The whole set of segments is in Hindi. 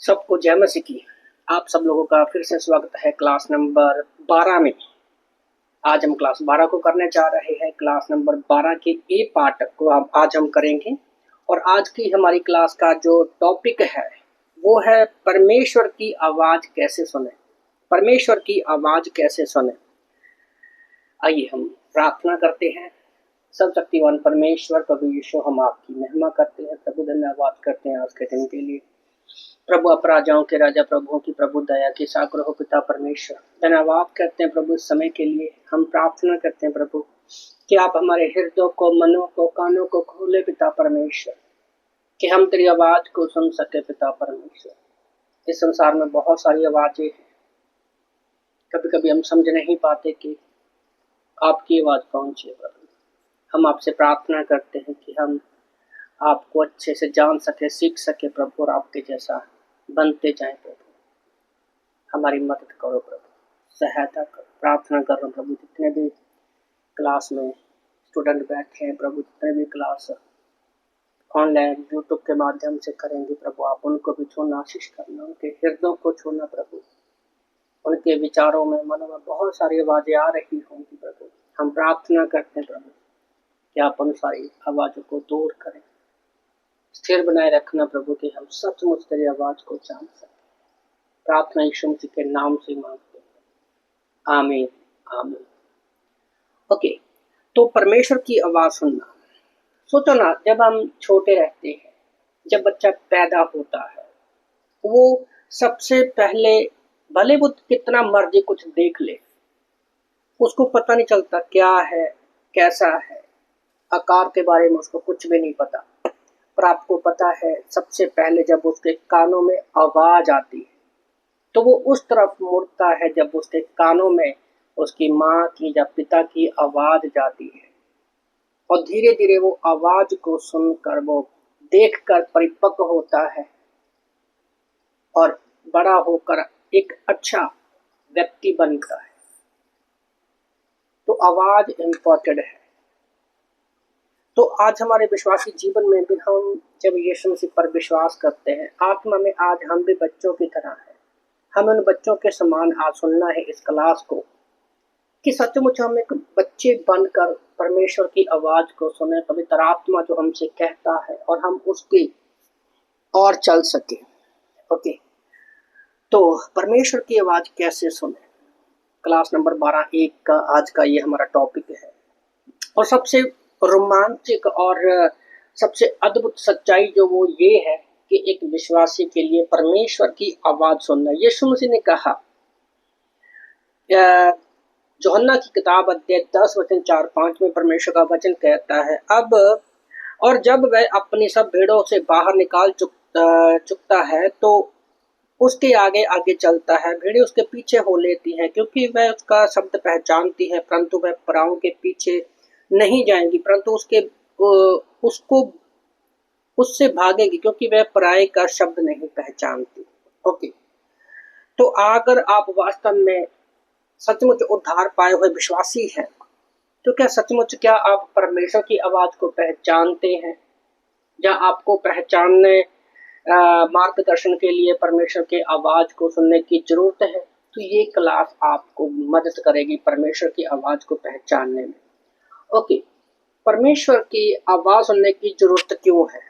सबको जय मसीह की। आप सब लोगों का फिर से स्वागत है क्लास नंबर 12 में। आज हम क्लास 12 को करने जा रहे हैं। क्लास नंबर 12 के ए पार्ट को आज हम करेंगे और आज की हमारी क्लास का जो टॉपिक है वो है परमेश्वर की आवाज़ कैसे सुने। परमेश्वर की आवाज़ कैसे सुने। आइए हम प्रार्थना करते हैं। सर्वशक्तिवान परमेश्वर प्रभु यीशु, हम आपकी महिमा करते हैं प्रभु, धन्यवाद करते हैं आज के दिन के लिए। प्रभु आप राजाओं के राजा, प्रभुओं की प्रभु, दया की सागर हो पिता परमेश्वर, धन्यवाद करते हैं प्रभु इस समय के लिए। हम प्रार्थना करते हैं प्रभु कि आप हमारे हृदय को, मनों को, कानों को खोले पिता परमेश्वर, कि हम तेरी आवाज को सुन सके पिता परमेश्वर। इस संसार में बहुत सारी आवाजें हैं, कभी कभी हम समझ नहीं पाते कि आपकी आवाज कौन सी है प्रभु। हम आपसे प्रार्थना करते हैं कि हम आपको अच्छे से जान सके, सीख सके प्रभु, और आपके जैसा बनते जाएं प्रभु। हमारी मदद करो प्रभु, सहायता करो। प्रार्थना कर रहा हूँ प्रभु, जितने भी क्लास में स्टूडेंट बैठे हैं प्रभु, जितने भी क्लास ऑनलाइन यूट्यूब के माध्यम से करेंगे प्रभु, आप उनको भी छूना, आशीष करना, उनके हृदयों को छूना प्रभु। उनके विचारों में, मनों में बहुत सारी आवाजें आ रही होंगी प्रभु। हम प्रार्थना करते हैं प्रभु कि आप उन सारी आवाज़ों को दूर करें, स्थिर बनाए रखना प्रभु, कि हम सचमुच तेरी आवाज को जान सकें। प्रार्थना यीशु मसीह के नाम से मांगते हैं, आमीन आमीन। ओके, तो परमेश्वर की आवाज सुनना। सोचो ना, जब हम छोटे रहते हैं, जब बच्चा पैदा होता है, वो सबसे पहले भले वो कितना मर्जी कुछ देख ले, उसको पता नहीं चलता क्या है, कैसा है, आकार के बारे में उसको कुछ भी नहीं पता। पर आपको पता है, सबसे पहले जब उसके कानों में आवाज आती है तो वो उस तरफ मुड़ता है जब उसके कानों में उसकी माँ की या पिता की आवाज जाती है। और धीरे धीरे वो आवाज को सुनकर, वो देखकर परिपक्व होता है और बड़ा होकर एक अच्छा व्यक्ति बनता है। तो आवाज इम्पोर्टेंट है। तो आज हमारे विश्वासी जीवन में भी हम जब यीशु मसीह पर विश्वास करते हैं, आत्मा में आज हम भी बच्चों की तरह हैं। हमें उन बच्चों के समान आज सुनना है इस क्लास को, कि सचमुच हम एक बच्चे बनकर परमेश्वर की आवाज को सुने, पवित्र आत्मा जो हमसे कहता है और हम उसकी और चल सके। ओके, तो परमेश्वर की आवाज कैसे सुने, क्लास नंबर 12 का आज का ये हमारा टॉपिक है। और सबसे रोमांचक और सबसे अद्भुत सच्चाई जो वो ये है कि एक विश्वासी के लिए परमेश्वर की आवाज सुनना। यीशु मसीह ने कहा, यूहन्ना की किताब अध्याय 10 वचन 4-5 में परमेश्वर का वचन कहता है, अब और जब वह अपनी सब भेड़ों से बाहर निकाल चुकता है तो उसके आगे आगे चलता है। भेड़ें उसके पीछे हो लेती हैं, क्योंकि वह उसका शब्द पहचानती है, परंतु वह पराओं के पीछे नहीं जाएंगी, परंतु उसको उससे भागेगी, क्योंकि वह पराये का शब्द नहीं पहचानती। ओके, तो अगर आप वास्तव में सचमुच उद्धार पाए हुए विश्वासी हैं, तो क्या सचमुच क्या आप परमेश्वर की आवाज को पहचानते हैं, या आपको पहचानने मार्गदर्शन के लिए परमेश्वर के आवाज को सुनने की जरूरत है? तो ये क्लास आपको मदद करेगी परमेश्वर की आवाज को पहचानने में। ओके, परमेश्वर की आवाज सुनने की जरूरत क्यों है?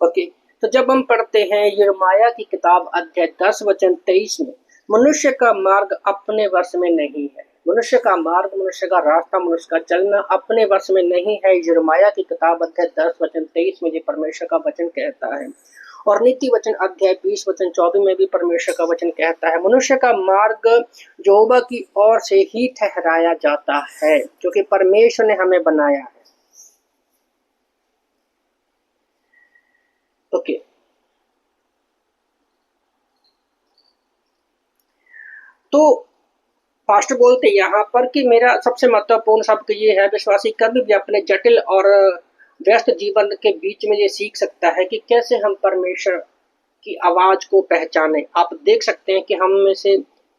ओके, तो जब हम पढ़ते हैं यिर्मयाह की किताब अध्याय 10 वचन 23 में, मनुष्य का मार्ग अपने वश में नहीं है। मनुष्य का मार्ग, मनुष्य का रास्ता, मनुष्य का चलना अपने वश में नहीं है। यिर्मयाह की किताब अध्याय 10 वचन 23 में ये परमेश्वर का वचन कहता है। और नीति वचन अध्याय 20 वचन 24 में भी परमेश्वर का वचन कहता है, मनुष्य का मार्ग यहोवा की ओर से ही ठहराया जाता है, क्योंकि परमेश्वर ने हमें बनाया है। ओके, तो पास्टर बोलते यहाँ पर कि मेरा सबसे महत्वपूर्ण शब्द ये है, विश्वासी कभी भी अपने जटिल और व्यस्त जीवन के बीच में ये सीख सकता है कि कैसे हम परमेश्वर की आवाज को पहचाने। आप देख सकते हैं कि हम में से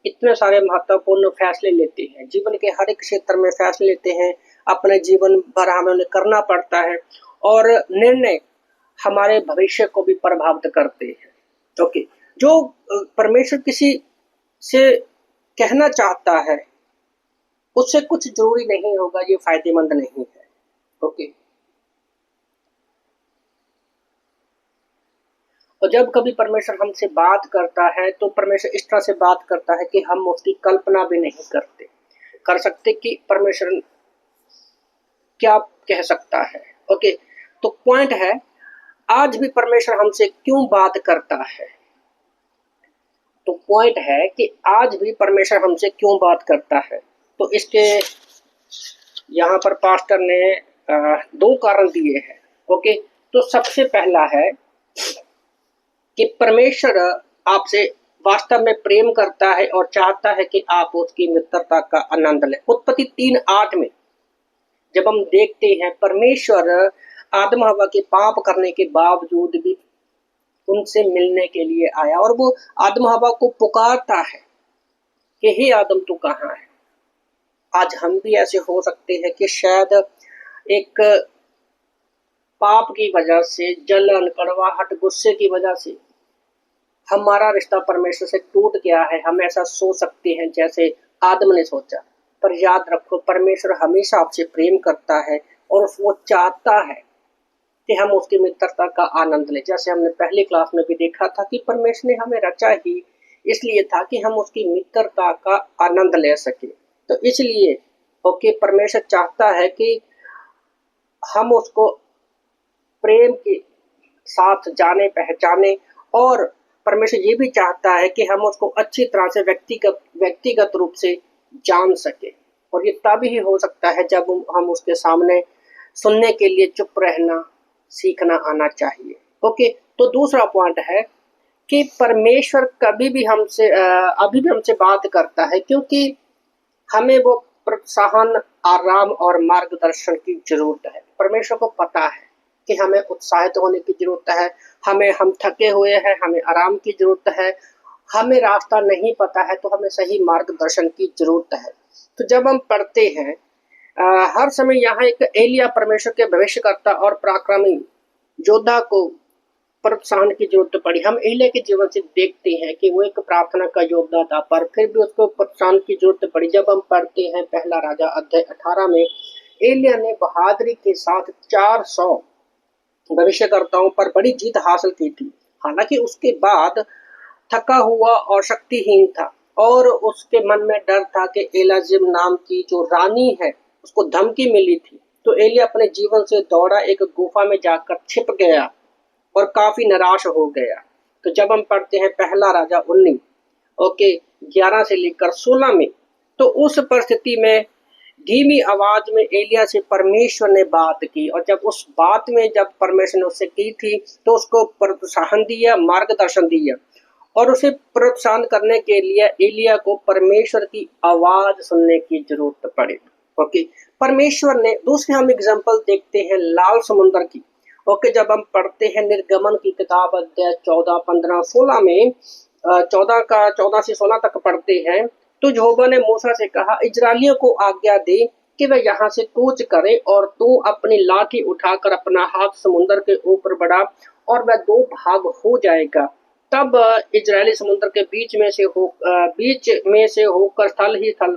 इतने सारे महत्वपूर्ण फैसले लेते हैं, जीवन के हर एक क्षेत्र में फैसले लेते हैं, अपने जीवन भर हमें उन्हें करना पड़ता है, और निर्णय हमारे भविष्य को भी प्रभावित करते हैं। ओके, जो परमेश्वर किसी से कहना चाहता है उससे कुछ जरूरी नहीं होगा, ये फायदेमंद नहीं है। ओके, और जब कभी परमेश्वर हमसे बात करता है तो परमेश्वर इस तरह से बात करता है कि हम उसकी कल्पना भी नहीं कर सकते कि परमेश्वर क्या कह सकता है। ओके, तो पॉइंट है, आज भी परमेश्वर हमसे क्यों बात करता है। तो पॉइंट है कि आज भी परमेश्वर हमसे क्यों बात करता है। तो इसके यहाँ पर पास्टर ने दो कारण दिए हैं। ओके, तो सबसे पहला है कि परमेश्वर आपसे वास्तव में प्रेम करता है और चाहता है कि आप उसकी मित्रता का आनंद लें। उत्पत्ति 3:8 में जब हम देखते हैं, परमेश्वर आदम हवा के पाप करने के बावजूद भी उनसे मिलने के लिए आया और वो आदम हवा को पुकारता है कि हे आदम तू कहाँ है। आज हम भी ऐसे हो सकते हैं कि शायद एक पाप की वजह से, जलन, कड़वाहट, गुस्से की वजह से हमारा रिश्ता परमेश्वर से टूट गया है। हम ऐसा सोच सकते हैं जैसे आदम ने सोचा, पर याद रखो परमेश्वर हमेशा आपसे प्रेम करता है और वो चाहता है कि हम उसकी मित्रता का आनंद लें। जैसे हमने पहली क्लास में भी देखा था कि परमेश्वर ने हमें रचा ही इसलिए था कि हम उसकी मित्रता का आनंद ले सके। तो इसलिए ओके, परमेश्वर चाहता है कि हम उसको प्रेम के साथ जाने पहचाने, और परमेश्वर ये भी चाहता है कि हम उसको अच्छी तरह से व्यक्तिगत रूप से जान सके। और ये तभी हो सकता है जब हम उसके सामने सुनने के लिए चुप रहना सीखना आना चाहिए। ओके, तो दूसरा पॉइंट है कि परमेश्वर कभी भी हमसे अभी भी हमसे बात करता है क्योंकि हमें वो प्रोत्साहन, आराम और मार्गदर्शन की जरूरत है। परमेश्वर को पता है कि हमें उत्साहित होने की जरूरत है, हम थके हुए हैं, हमें आराम की जरूरत है, हमें रास्ता नहीं पता है तो हमें सही मार्गदर्शन की जरूरत है। तो जब हम पढ़ते हैं हर समय यहाँ एक एलिया परमेश्वर के भविष्यकर्ता और पराक्रमी योद्धा को प्रोत्साहन की जरूरत पड़ी। हम एलिया के जीवन से देखते हैं कि वो एक प्रार्थना का योद्धा था, पर फिर भी उसको प्रोत्साहन की जरूरत पड़ी। जब हम पढ़ते हैं पहला राजा अध्याय 18 में, एलिया ने बहादुरी के साथ 400 भविष्यकर्ताओं पर बड़ी जीत हासिल की थी। हालांकि उसके बाद थका हुआ और शक्तिहीन था और उसके मन में डर था कि एलाजिम नाम की जो रानी है उसको धमकी मिली थी। तो एलिया अपने जीवन से दौड़ा एक गुफा में जाकर छिप गया और काफी निराश हो गया। तो जब हम पढ़ते हैं पहला राजा 19 ओके 11 से लेकर 16 में, तो उस परिस्थिति में धीमी आवाज में एलिया से परमेश्वर ने बात की, और जब उस बात में जब परमेश्वर ने उससे की थी तो उसको प्रोत्साहन दिया, मार्गदर्शन दिया, और उसे प्रोत्साहन करने के लिए एलिया को परमेश्वर की आवाज सुनने की जरूरत पड़ी। ओके, परमेश्वर ने दूसरे हम एग्जांपल देखते हैं लाल समुद्र की। ओके, जब हम पढ़ते हैं निर्गमन की किताब अध्याय 14, 15, 16 में 14 से 16 तक पढ़ते हैं, तो यहोवा ने मूसा से कहा, इजराइलियों को आज्ञा दे कि वे यहाँ से कूच करें और तू अपनी लाठी उठाकर अपना हाथ समुद्र के ऊपर बढ़ा और वह 2 भाग हो जाएगा। तब इजरायली समुद्र के बीच में से होकर थल ही थल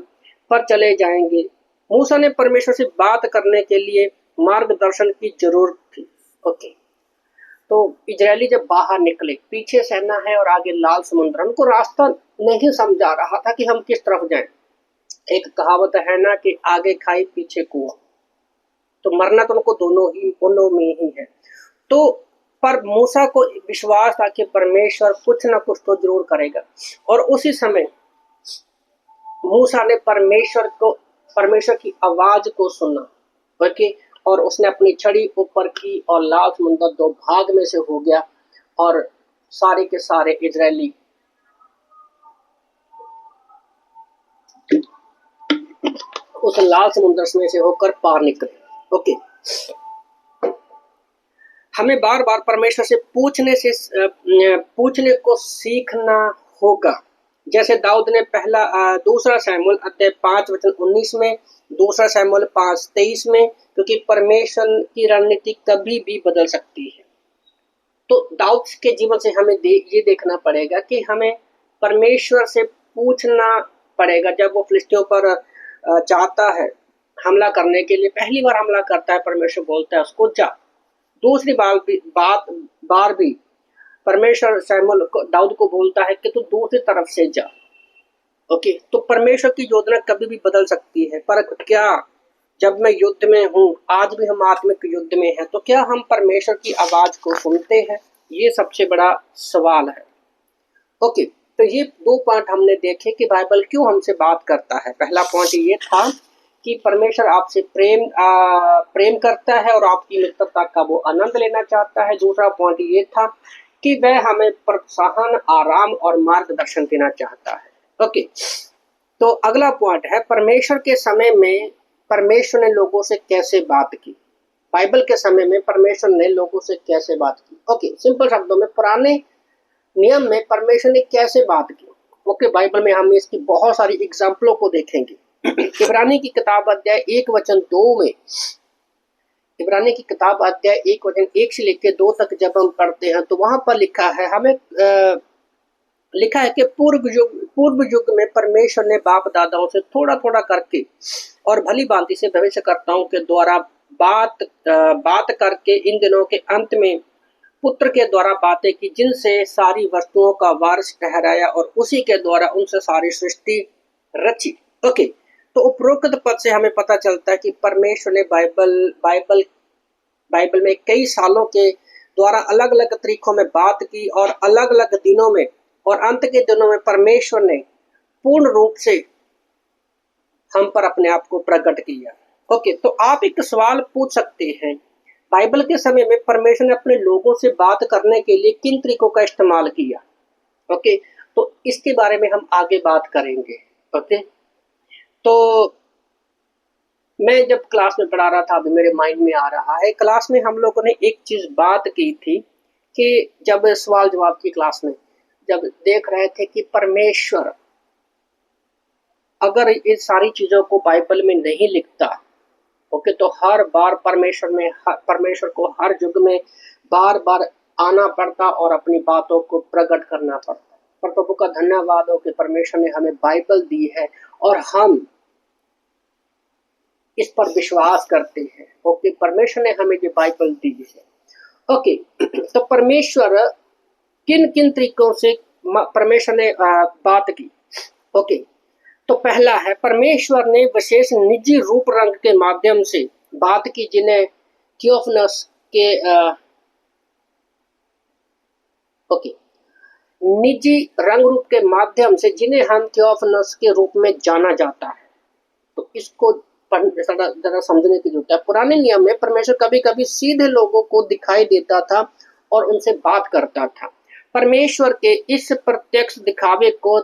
पर चले जाएंगे। मूसा ने परमेश्वर से बात करने के लिए मार्गदर्शन की जरूरत थी। ओके, तो इजरायली जब बाहर निकले, पीछे सेना है और आगे लाल समुद्र, उनको रास्ता नहीं समझा रहा था कि हम किस तरफ जाएं। एक कहावत है ना कि आगे खाई पीछे कुआं, तो मरना तो उनको दोनों में ही है। तो पर मूसा को विश्वास था कि परमेश्वर कुछ ना कुछ तो जरूर करेगा, और उसी समय मूसा ने परमेश्वर की आवाज को सुना। ओके, और उसने अपनी छड़ी ऊपर की और लाल समुद्र 2 भाग में से हो गया और सारे के सारे इजरायली उस लाल समुद्र में से होकर पार निकले। ओके, हमें बार बार परमेश्वर से पूछने को सीखना होगा। जैसे दाऊद ने दूसरा शमूएल अध्याय 5 वचन 19 में, दूसरा शमूएल 5:23 में, क्योंकि परमेश्वर की रणनीति कभी भी बदल सकती है। तो दाऊद के जीवन से हमें ये देखना पड़ेगा कि हमें परमेश्वर से पूछना पड़ेगा। जब वो फिलिस्तियों पर जाता है हमला करने के लिए, पहली बार हमला करता है, परमेश्वर बोलता है उसको जा। दूसरी बार भी परमेश्वर शमूएल दाऊद को बोलता है कि तू दूसरी तरफ से जा। ओके, तो परमेश्वर की योजना कभी भी बदल सकती है, पर क्या जब मैं युद्ध में हूँ, आज भी हम आत्मिक युद्ध में हैं, तो क्या हम परमेश्वर की आवाज को सुनते हैं? ये सबसे बड़ा सवाल है। ओके, तो ये दो पॉइंट हमने देखे कि बाइबल क्यों हमसे बात करता है। पहला पॉइंट ये था कि परमेश्वर आपसे प्रेम करता है और आपकी मित्रता का वो आनंद लेना चाहता है। दूसरा पॉइंट ये था कि वह हमें प्रोत्साहन, आराम और मार्गदर्शन देना चाहता है। ओके, तो अगला पॉइंट है परमेश्वर के समय में परमेश्वर ने लोगों से कैसे बात की। बाइबल के समय में परमेश्वर ने लोगों से कैसे बात की। ओके, सिंपल शब्दों में पुराने नियम में परमेश्वर ने कैसे बात की। ओके, बाइबल में हम इसकी बहुत सारी एग्जाम्पलों को देखेंगे। इब्रानी की किताब अध्याय 1:2 में, इब्रानी की किताब अध्याय 1 से लेकर 2 तक जब हम पढ़ते हैं तो वहां पर लिखा है, हमें लिखा है कि पूर्व युग में परमेश्वर ने बाप दादाओं से थोड़ा थोड़ा करके और भली भांति से भविष्यकर्ताओं के द्वारा बात करके इन दिनों के अंत में पुत्र के द्वारा बातें की, जिनसे सारी वस्तुओं का वारिस ठहराया और उसी के द्वारा उनसे सारी सृष्टि रची। ओके, तो उपरोक्त पद से हमें पता चलता है कि परमेश्वर ने बाइबल में कई सालों के द्वारा अलग अलग तरीकों में बात की और अलग अलग दिनों में और अंत के दिनों में परमेश्वर ने पूर्ण रूप से हम पर अपने आप को प्रकट किया। ओके, तो आप एक सवाल पूछ सकते हैं, बाइबल के समय में परमेश्वर ने अपने लोगों से बात करने के लिए किन तरीकों का इस्तेमाल किया। ओके, तो इसके बारे में हम आगे बात करेंगे। ओके, तो मैं जब क्लास में पढ़ा रहा था, अभी मेरे माइंड में आ रहा है, क्लास में हम लोगों ने एक चीज बात की थी कि जब सवाल जवाब की क्लास में जब देख रहे थे कि परमेश्वर अगर इस सारी चीजों को बाइबल में नहीं लिखता, ओके, तो हर बार परमेश्वर को हर युग में बार बार आना पड़ता और अपनी बातों को प्रकट करना पड़ता। पर प्रभु का धन्यवाद हो कि परमेश्वर ने हमें बाइबल दी है और हम इस पर विश्वास करते हैं। ओके, परमेश्वर ने हमें ये बाइबल दी है। ओके, तो परमेश्वर किन किन तरीकों से परमेश्वर ने बात की। ओके, तो पहला है परमेश्वर ने विशेष निजी रूप रंग के माध्यम से बात की, जिन्हें थियोफनस के निजी रंग रूप के माध्यम से जिन्हें हम थियोफनस के रूप में जाना जाता है। तो इसको जरा समझने की जरूरत है। पुराने नियम में परमेश्वर कभी कभी सीधे लोगों को दिखाई देता था और उनसे बात करता था। परमेश्वर के इस प्रत्यक्ष दिखावे को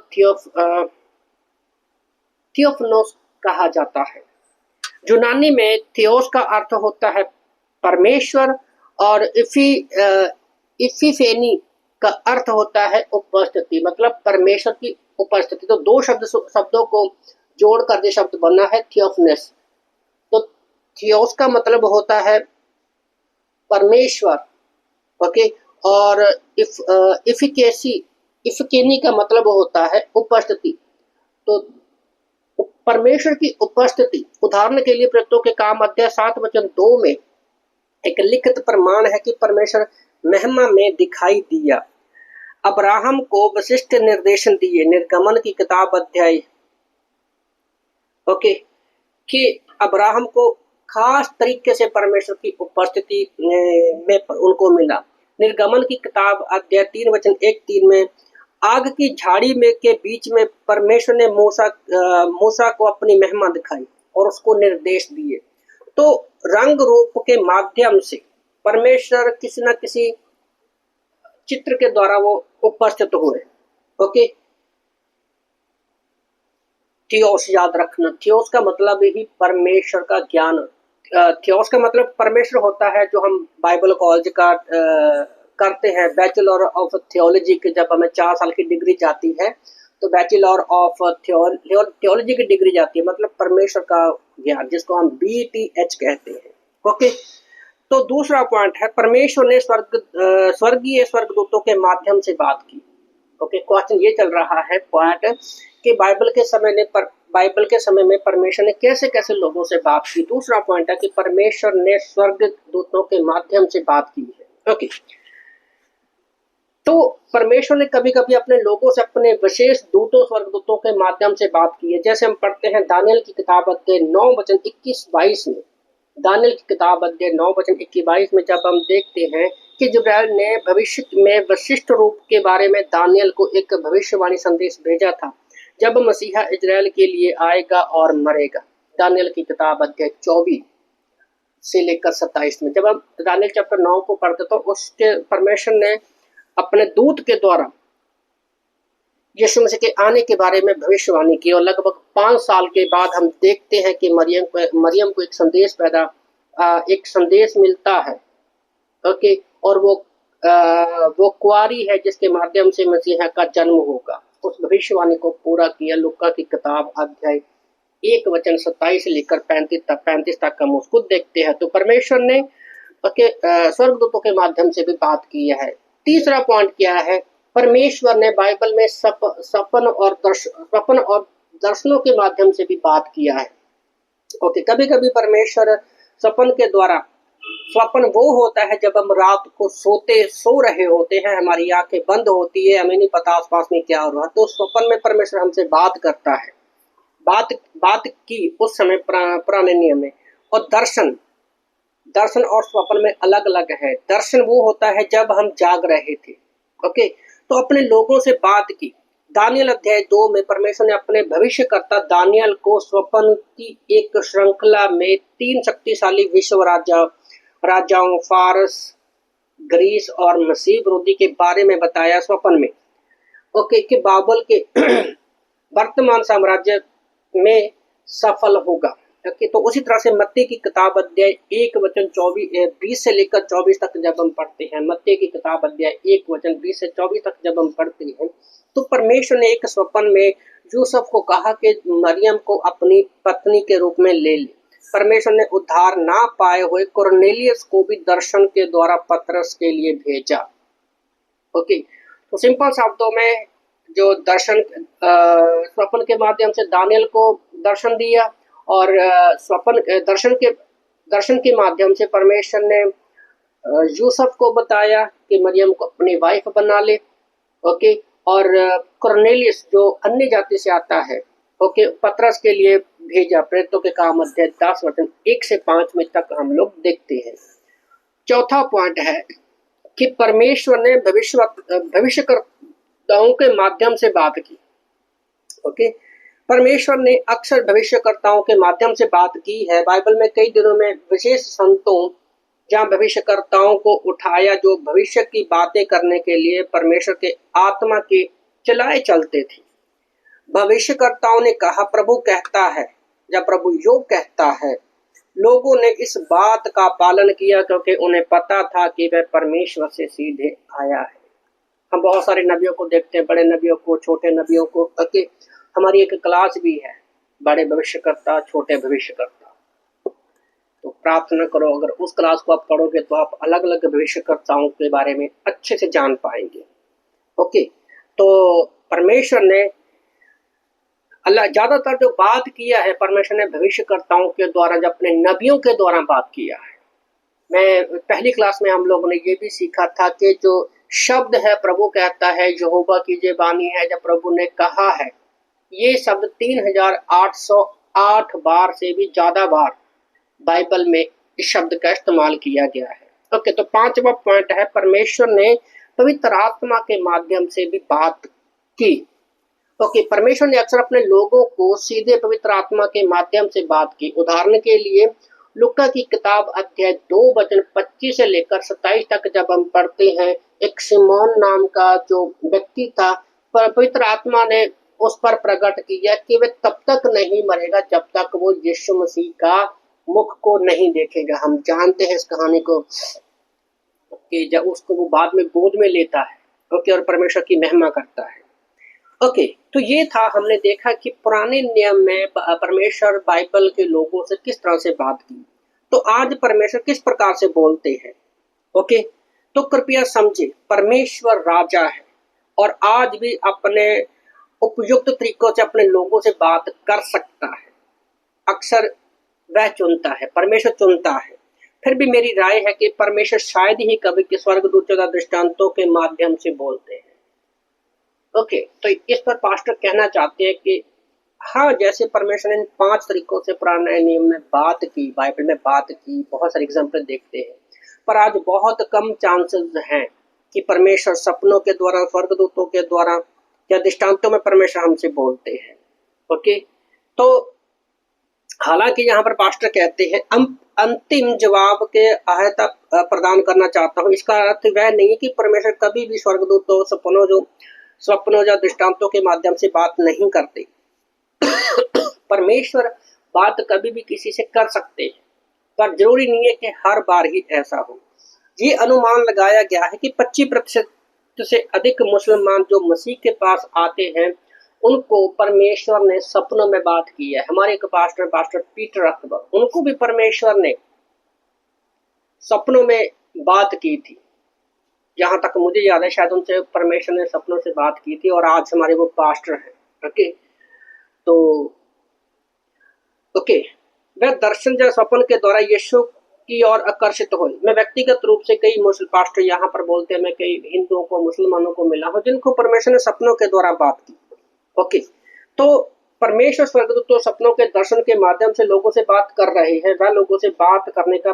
थियोफनोस कहा जाता है। यूनानी में थियोस का अर्थ होता है परमेश्वर और इफिफेनी का अर्थ होता है उपस्थिति, मतलब परमेश्वर की उपस्थिति। तो दो शब्दों को जोड़कर जो शब्द बना है थियोफनेस। तो थियोस का मतलब होता है परमेश्वर, ओके, और इफिकेनी का मतलब होता है उपस्थिति। तो परमेश्वर की उपस्थिति, उदाहरण के लिए प्रेरितों के काम अध्याय 7:2 में एक लिखित प्रमाण है कि परमेश्वर महिमा में दिखाई दिया, अब्राहम को विशिष्ट निर्देशन दिए। निर्गमन की किताब अध्याय कि अब्राहम को खास तरीके से परमेश्वर की उपस्थिति में उनको मिला। निर्गमन की किताब अध्याय 3:1-3 में आग की झाड़ी में के बीच में परमेश्वर ने मूसा को अपनी महिमा दिखाई और उसको निर्देश दिए। तो रंग रूप के माध्यम से परमेश्वर किसी न किसी चित्र के द्वारा वो उपस्थित हुए। ओके, थियोस याद रखना, थियोस का मतलब ही परमेश्वर का ज्ञान। थियोस का मतलब परमेश्वर होता है, जो हम बाइबल कॉलेज का करते हैं, बैचलर ऑफ थियोलॉजी के जब हमें 4 साल की डिग्री जाती है तो बैचलर ऑफ थियोलॉजी की डिग्री जाती है, मतलब परमेश्वर का ज्ञान, जिसको हम BTH कहते हैं। ओके, तो दूसरा पॉइंट है परमेश्वर ने स्वर्गीय स्वर्गदूतों के माध्यम से बात की। ओके, क्वेश्चन ये चल रहा है पॉइंट कि बाइबल के समय में परमेश्वर ने कैसे कैसे लोगों से बात की। दूसरा पॉइंट है कि परमेश्वर ने स्वर्गदूतों के माध्यम से बात की है। ओके, तो परमेश्वर ने कभी कभी अपने लोगों से अपने विशेष दूतों स्वर्गदूतों के माध्यम से बात की है। जैसे हम पढ़ते हैं दानियल की किताब अध्याय 9 वचन 21-22 में। दानियल की किताब अध्याय 9 वचन 21-22 में जब हम देखते हैं कि जिब्राइल ने भविष्य में विशिष्ट रूप के बारे में दानियल को एक भविष्यवाणी संदेश भेजा था, जब मसीहा इजराइल के लिए आएगा और मरेगा। दानियल की किताब अध्याय 24 से लेकर 27 में जब हम दानियल चैप्टर 9 को पढ़ते तो उसके परमेश्वर ने अपने दूत के द्वारा यीशु मसीह के आने के बारे में भविष्यवाणी की, और लगभग 5 साल के बाद हम देखते हैं कि मरियम को एक संदेश मिलता है। ओके, और वो कुंवारी है जिसके माध्यम से मसीहा का जन्म होगा। उस भविष्यवाणी को पूरा किया। लूका की किताब अध्याय 1 वचन 27 से लेकर 35 तक हम उसको देखते हैं। तो परमेश्वर ने स्वर्गदूतों के माध्यम से भी बात की है। तीसरा पॉइंट क्या है, परमेश्वर ने बाइबल में सपन और दर्शनों के माध्यम से भी बात किया है। ओके, कभी कभी परमेश्वर सपन के द्वारा, स्वप्न वो होता है जब हम रात को सो रहे होते हैं, हमारी आंखें बंद होती है, हमें नहीं पता आसपास में क्या हो रहा, तो स्वप्न में परमेश्वर हमसे बात करता है। बात की उस समय पुराने नियम में। और दर्शन और स्वप्न में अलग अलग है। दर्शन वो होता है जब हम जाग रहे थे। ओके, तो अपने लोगों से बात की। दानियल अध्याय 2 में परमेश्वर ने अपने भविष्यकर्ता दानियल को स्वप्न की एक श्रृंखला में 3 शक्तिशाली विश्व राजाओं फारस, ग्रीस और मसीह विरोधी के बारे में बताया स्वप्न में। ओके, कि बाबल के वर्तमान साम्राज्य में सफल होगा। ओके, तो उसी तरह से मत्ती की किताब अध्याय 1 वचन 20 से लेकर 24 तक जब हम पढ़ते हैं, मत्ती की किताब अध्याय 1 वचन 20 से 24 तक जब हम पढ़ते हैं, तो परमेश्वर ने एक स्वप्न में यूसुफ को कहा कि मरियम को अपनी पत्नी के रूप में ले ले। परमेश्वर ने उद्धार ना पाए हुए कुरनेलियस को भी दर्शन के द्वारा पतरस के लिए भेजा। ओके, तो सिंपल शब्दों में जो स्वप्न के माध्यम से दानियल को दर्शन दिया, और दर्शन के माध्यम से परमेश्वर ने यूसुफ को बताया कि मरियम को अपनी वाइफ बना ले। ओके, और कुरनेलियस जो अन्य जाति से आता है, ओके, पतरस के लिए भेजा। प्रेरितों के काम अध्याय 10 वचन 1 से 5 में तक हम लोग देखते हैं। चौथा पॉइंट है कि परमेश्वर ने भविष्यकर्ताओं के माध्यम से बात की। ओके, परमेश्वर ने अक्सर भविष्यकर्ताओं के माध्यम से बात की है। बाइबल में कई दिनों में विशेष संतों जहां भविष्यकर्ताओं को उठाया जो भविष्य की बातें करने के लिए परमेश्वर के आत्मा के चलाए चलते थे। भविष्यकर्ताओं ने कहा प्रभु कहता है, जब प्रभु योग कहता है, लोगों ने इस बात का पालन किया क्योंकि उन्हें पता था कि वह परमेश्वर से सीधे आया है। हम बहुत सारे नबियों को देखते हैं, बड़े नबियों को, छोटे नबियों को। हमारी एक क्लास भी है, बड़े भविष्यकर्ता, छोटे भविष्यकर्ता। तो प्रार्थना करो, अगर उस क्लास को आप पढ़ोगे तो आप अलग अलग भविष्यकर्ताओं के बारे में अच्छे से जान पाएंगे। ओके, तो परमेश्वर ने ज्यादातर जो बात किया है, परमेश्वर ने भविष्यकर्ताओं के द्वारा, जब अपने नबियों के द्वारा बात किया है। मैं पहली क्लास में हम लोगों ने ये भी सीखा था कि जो शब्द है प्रभु कहता है, यहोवा की ये वाणी है, जब प्रभु ने कहा है, ये शब्द 3808 बार से भी ज्यादा बार बाइबल में इस शब्द का इस्तेमाल किया गया है। ओके, तो 5वां पॉइंट है परमेश्वर ने पवित्र आत्मा के माध्यम से भी बात की। ओके, परमेश्वर ने अक्सर अपने लोगों को सीधे पवित्र आत्मा के माध्यम से बात की। उदाहरण के लिए लूका की किताब अध्याय 2 वचन 25 से लेकर 27 तक जब हम पढ़ते हैं, एक सिमोन नाम का जो व्यक्ति था, पवित्र आत्मा ने उस पर प्रकट किया कि वह तब तक नहीं मरेगा जब तक वो यीशु मसीह का मुख को नहीं देखेगा। हम जानते हैं इस कहानी को कि जब उसको वो बाद में गोद में लेता है, ओके, और परमेश्वर की महिमा करता है। ओके, तो ये था, हमने देखा कि पुराने नियम में परमेश्वर बाइबल के लोगों से किस तरह से बात की। तो आज परमेश्वर किस प्रकार से बोलते हैं। ओके, तो कृपया समझे, परमेश्वर राजा है और आज भी अपने उपयुक्त तरीकों से अपने लोगों से बात कर सकता है। अक्सर वह चुनता है, परमेश्वर चुनता है। फिर भी मेरी राय है कि परमेश्वर शायद ही कभी के स्वर्गदूतों या दृष्टांतों के माध्यम से बोलते हैं। ओके, तो इस पर पास्टर कहना चाहते हैं कि हाँ, जैसे परमेश्वर ने 5 तरीकों से पुराने नियम में बात की, बाइबल में बात की, बहुत सारे एग्जाम्पल देखते हैं, पर आज बहुत कम चांसेस हैं कि परमेश्वर सपनों के द्वारा, स्वर्गदूतों के द्वारा या दृष्टांतों में परमेश्वर हमसे बोलते हैं। ओके, तो हालांकि यहाँ पर पास्टर कहते हैं अंतिम जवाब के आहता प्रदान करना चाहता हूँ। इसका अर्थ वह नहीं कि परमेश्वर कभी भी स्वर्गदूतों, स्वप्नों या दृष्टांतों के माध्यम से बात नहीं करते। परमेश्वर बात कभी भी किसी से कर सकते हैं, पर जरूरी नहीं है कि हर बार ही ऐसा हो। ये अनुमान लगाया गया है कि 25% से अधिक मुसलमान जो मसीह के पास आते हैं उनको परमेश्वर ने सपनों में बात की है। हमारे एक पास्टर पीटर अकबर, उनको भी परमेश्वर ने सपनों में बात की थी। जहां तक मुझे याद है शायद उनसे परमेश्वर ने सपनों से बात की थी और आज हमारे वो पास्टर हैं। ओके, तो ओके, वह दर्शन या स्वप्न के द्वारा यीशु की ओर आकर्षित हो। मैं व्यक्तिगत रूप से कई मुस्लिम पास्टर यहाँ पर बोलते हैं, मैं कई हिंदुओं को, मुसलमानों को मिला हूँ जिनको परमेश्वर ने सपनों के द्वारा बात की। ओके, तो परमेश्वर स्वर्गदूतों सपनों के दर्शन के माध्यम से लोगों से बात कर रहे हैं। वह लोगों से बात करने का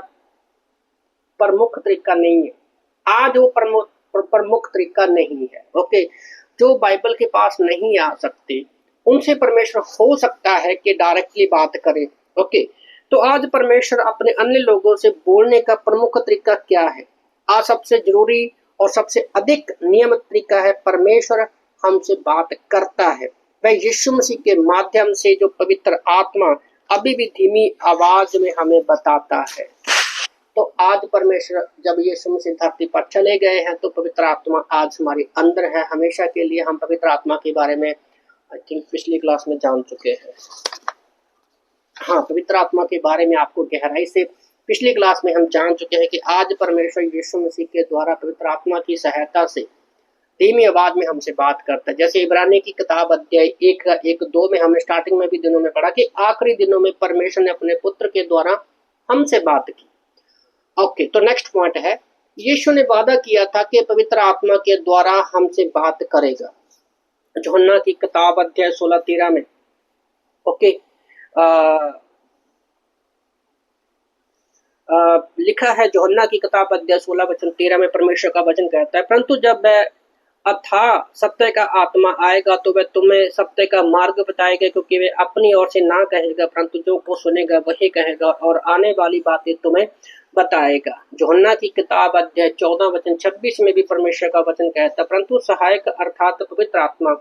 प्रमुख तरीका नहीं है। आज वो प्रमुख तरीका नहीं है। ओके, जो बाइबल के पास नहीं आ सकते उनसे परमेश्वर हो सकता है कि डायरेक्टली बात करे। ओके, तो आज परमेश्वर अपने अन्य लोगों से बोलने का प्रमुख तरीका क्या है? आज सबसे जरूरी और सबसे अधिक नियमित तरीका है, परमेश्वर हमसे बात करता है। वह यीशु मसीह के माध्यम से, जो पवित्र आत्मा अभी भी धीमी आवाज में हमें बताता है। तो आज परमेश्वर जब यीशु मसीह धरती पर चले गए हैं तो पवित्र आत्मा आज हमारे अंदर है हमेशा के लिए। हम पवित्र आत्मा के बारे में आई थिंक पिछली क्लास में जान चुके हैं। हाँ, पवित्र आत्मा के बारे में आपको गहराई से पिछली क्लास में हम जान चुके हैं कि आज परमेश्वर यीशु मसीह के द्वारा पवित्र आत्मा की सहायता से धीमी आवाज में हमसे बात करता है। जैसे इब्रानी की किताब अध्याय 1:1-2 में हमने स्टार्टिंग में भी दिनों में पढ़ा कि आखिरी दिनों में परमेश्वर ने अपने पुत्र के द्वारा हमसे बात की। ओके, तो नेक्स्ट पॉइंट है, यीशु ने वादा किया था कि पवित्र आत्मा के द्वारा हमसे बात करेगा। यूहन्ना की किताब अध्याय 16-13 में ओके लिखा है, यूहन्ना की किताब अध्याय 16:13 में परमेश्वर का वचन कहता है, परंतु जब वह अथाह सत्य का आत्मा आएगा तो वह तुम्हें सत्य का मार्ग बताएगा, क्योंकि वह अपनी ओर से ना कहेगा परंतु जो कुछ सुनेगा वही कहेगा और आने वाली बातें तुम्हें बताएगा। यूहन्ना की किताब अध्याय 14:26 में भी परमेश्वर का वचन कहता है, परंतु सहायक अर्थात पवित्र आत्मा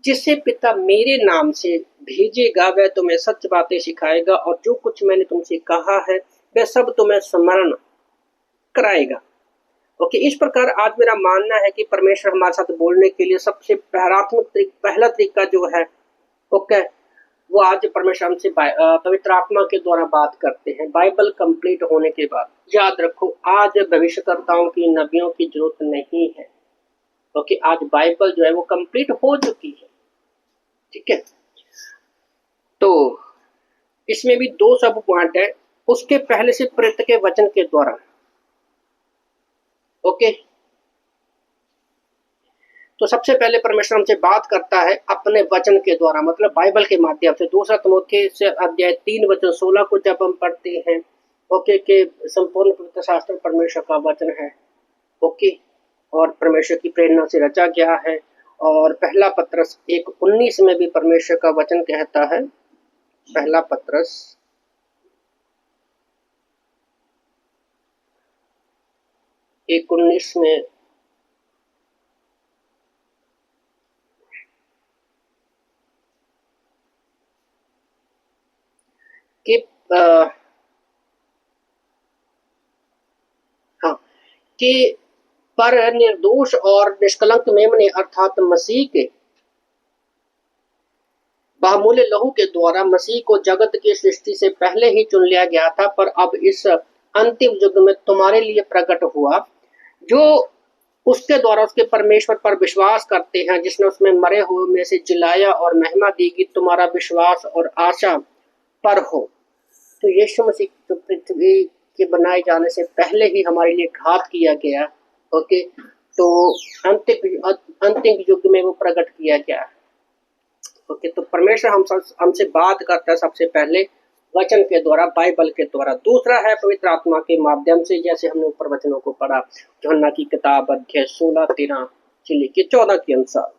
जिससे पिता मेरे नाम से भेजेगा वह तुम्हें सच बातें सिखाएगा और जो कुछ मैंने तुमसे कहा है वह सब तुम्हें स्मरण कराएगा। ओके, इस प्रकार आज मेरा मानना है कि परमेश्वर हमारे साथ बोलने के लिए सबसे पहला तरीका जो है ओके वो आज परमेश्वर हमसे पवित्र आत्मा के द्वारा बात करते हैं। बाइबल कंप्लीट होने के बाद याद रखो, आज भविष्यकर्ताओं की, नबियों की जरूरत नहीं है। ओके, आज बाइबल जो है वो कंप्लीट हो चुकी है। ठीक है, तो इसमें भी 2 सब पॉइंट है। उसके पहले से प्रेरित के वचन के द्वारा ओके तो सबसे पहले परमेश्वर हमसे बात करता है अपने वचन के द्वारा, मतलब बाइबल के माध्यम से। 2 तीमुथियुस अध्याय 3:16 को जब हम पढ़ते हैं ओके के संपूर्ण पवित्र शास्त्र परमेश्वर का वचन है ओके और परमेश्वर की प्रेरणा से रचा गया है। और पहला पत्रस 1:19 में भी परमेश्वर का वचन कहता है, पहला पत्रस 1:19 में कि हाँ कि पर निर्दोष और निष्कलंक मेमने अर्थात मसीह के बहुमूल्य लहू के द्वारा मसीह को जगत की सृष्टि से पहले ही चुन लिया गया था, पर अब इस अंतिम युग में तुम्हारे लिए प्रकट हुआ, जो उसके द्वारा उसके परमेश्वर पर विश्वास करते हैं, जिसने उसमें मरे हुए में से जिलाया और महिमा दी कि तुम्हारा विश्वास और आशा पर हो। तो यीशु मसीह तो पृथ्वी के बनाए जाने से पहले ही हमारे लिए घात किया गया। ओके, तो अंतिम युग में वो प्रकट किया गया। ओके, तो परमेश्वर हमसे बात करता है सबसे पहले वचन के द्वारा, बाइबल के द्वारा। दूसरा है पवित्र आत्मा के माध्यम से, जैसे हमने ऊपर वचनों को पढ़ा, यूहन्ना की किताब अध्याय 16-13 से लेकर 14 के अनुसार।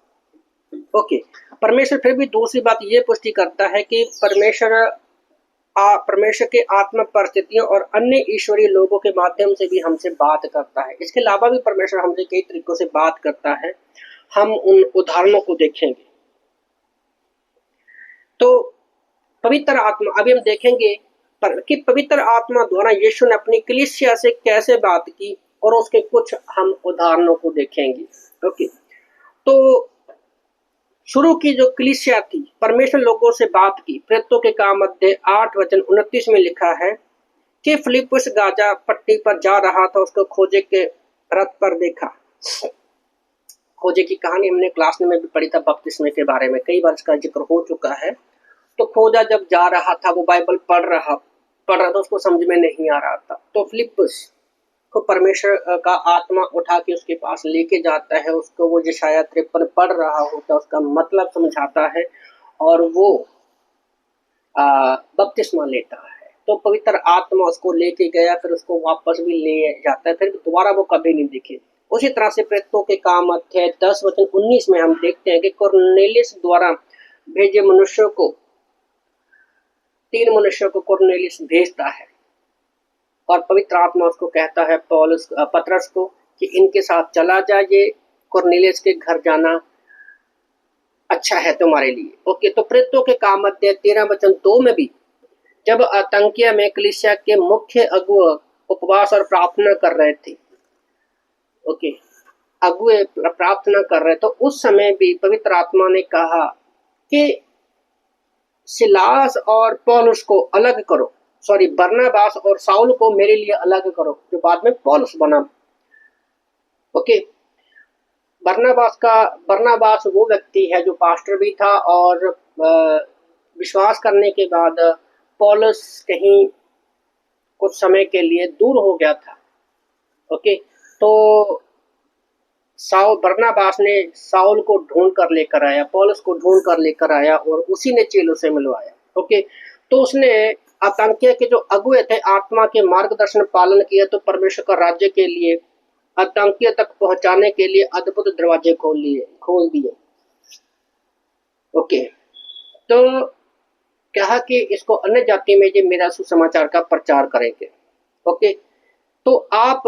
ओके, परमेश्वर फिर भी दूसरी बात ये पुष्टि करता है कि परमेश्वर के आत्मा परिस्थितियों और अन्य ईश्वरीय लोगों के माध्यम से भी हमसे बात करता है। इसके अलावा भी परमेश्वर हमसे कई तरीकों से बात करता है, हम उन उदाहरणों को देखेंगे। तो पवित्र आत्मा, अभी हम देखेंगे कि पवित्र आत्मा द्वारा यीशु ने अपनी कलीसिया से कैसे बात की, और उसके कुछ हम उदाहरणों को देखेंगे। ओके, तो शुरू की जो कलीसिया थी, परमेश्वर लोगों से बात की। प्रेरितों के काम अध्याय 8:29 में लिखा है कि फिलिप्पुस गाजा पट्टी पर जा रहा था, उसको खोजे के रथ पर देखा। खोजे की कहानी हमने क्लास में भी पढ़ी था, बपतिस्मे के बारे में कई बार इसका जिक्र हो चुका है। तो खोजा जब जा रहा था, वो बाइबल पढ़ रहा था, उसको समझ में नहीं आ रहा था, तो फिलिप्पुस को परमेश्वर का आत्मा उठा के उसके पास लेके जाता है, उसको वो यशायाह 53 पढ़ रहा होता है, उसका मतलब समझाता है, और वो बपतिस्मा लेता है। तो पवित्र आत्मा उसको लेके गया, फिर उसको वापस भी ले जाता है, फिर दोबारा वो कभी नहीं दिखे। उसी तरह से प्रेरितों के काम अध्याय 10:19 में हम देखते हैं कि कुरनेलियुस द्वारा भेजे मनुष्यों को, 3 मनुष्यों को कुरनेलियुस भेजता है, और पवित्र आत्मा उसको कहता है पतरस को कि इनके साथ चला जाइए, कुरनेलियुस के घर जाना अच्छा है तुम्हारे लिए। ओके, तो प्रेरितों के काम अध्याय 13:2 में भी जब अंताकिया में कलीसिया के मुख्य अगुए उपवास और प्रार्थना कर रहे थे, ओके, अगुए प्रार्थना कर रहे, तो उस समय भी पवित्र आत्मा ने कहा कि सिलास और पौलुस को अलग करो, बरनबास और साउल को मेरे लिए अलग करो, जो बाद में पौलुस बना। ओके, बरनबास वो व्यक्ति है जो पास्टर भी था, और विश्वास करने के बाद पौलुस कहीं कुछ समय के लिए दूर हो गया था। ओके, तो बरनबास ने साउल को ढूंढ कर लेकर आया, पौलुस को ढूंढ कर लेकर आया, और उसी ने चेलों से मिलवाया। ओके, तो उसने अंताकिया के जो अगुए थे, आत्मा के मार्गदर्शन पालन किया, तो परमेश्वर का राज्य के लिए अंताकिया तक पहुंचाने के लिए अद्भुत दरवाजे खोल दिए। ओके, तो कहा कि इसको अन्य जाति में ये मेरा सुसमाचार का प्रचार करेंगे। ओके, तो आप